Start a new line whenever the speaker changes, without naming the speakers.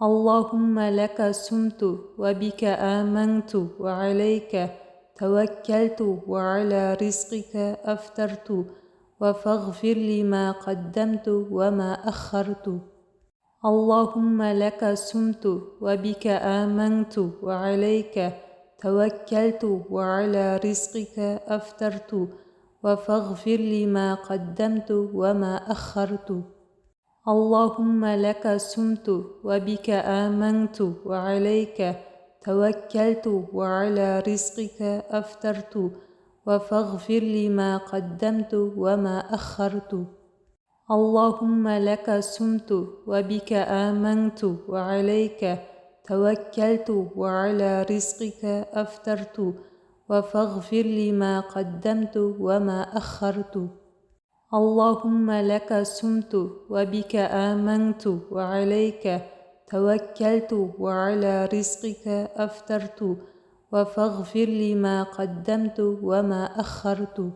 اللهم لك صمت وبك آمنت وعليك توكلت وعلى رزقك أفطرت فاغفر لي ما قدمت وما أخرت. اللهم لك صمت وبك آمنت وعليك توكلت وعلى رزقك أفطرت فاغفر لي ما قدمت وما أخرت. اللهم لك صمت وبك آمنت وعليك توكلت وعلى رزقك أفطرت فاغفر لي ما قدمت وما أخرت. اللهم لك صمت وبك آمنت وعليك توكلت وعلى رزقك أفطرت فاغفر لي ما قدمت وما أخرت. اللهم لك صمت وبك آمنت وعليك توكلت وعلى رزقك أفطرت فاغفر لي ما قدمت وما أخرت.